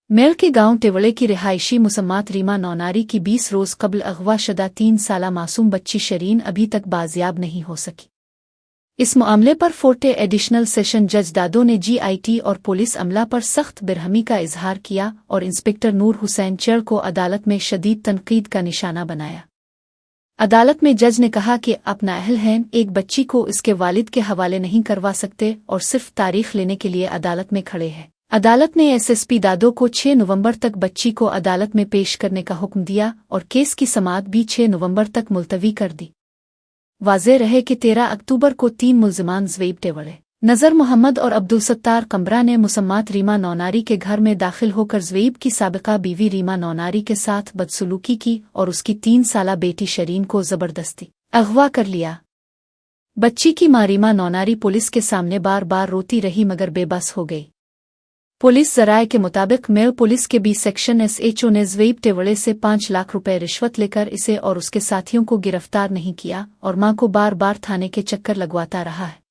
Mail के गांव टेवड़े की रिहायशी मुसम्मात रीमा नौनारी की 20 रोज़ कबल अगवा शुदा 3 साला मासूम बच्ची शरीन अभी तक बाजियाब नहीं हो सकी। इस मामले पर फोर्टे एडिशनल सेशन जज दादो ने GIT और पुलिस अमला पर सख्त बिरहमी का इजहार किया और इंस्पेक्टर नूर हुसैन चड़ को अदालत में शदीद तनकीद का निशाना बनाया। अदालत में जज ने कहा कि आप नाअहल हैं, एक बच्ची को इसके वालिद के हवाले नहीं करवा सकते और सिर्फ तारीख लेने के लिए अदालत में खड़े हैं। अदालत ने SSP दादो को 6 नवंबर तक बच्ची को अदालत में पेश करने का हुक्म दिया और केस की समाअत भी 6 नवंबर तक मुलतवी कर दी। वाज़ेह रहे कि 13 अक्टूबर को 3 मुल्ज़िमान ज़वेब टेवड़े, नज़र मोहम्मद और अब्दुल सत्तार कमरा ने मुसम्मात रीमा नौनारी के घर में दाखिल होकर ज़वेब की साबिका बीवी रीमा नौनारी के साथ बदसलूकी की और उसकी 3 साला बेटी शरीन को ज़बरदस्ती अगवा कर लिया। बच्ची की मां रीमा नौनारी पुलिस के सामने बार बार रोती रही मगर बेबस हो गई। पुलिस ज़राए के मुताबिक मेल पुलिस के B सेक्शन SHO ने ज़वेब टेवड़े से 5 लाख रुपए रिश्वत लेकर इसे और उसके साथियों को गिरफ्तार नहीं किया और मां को बार बार थाने के चक्कर लगवाता रहा है।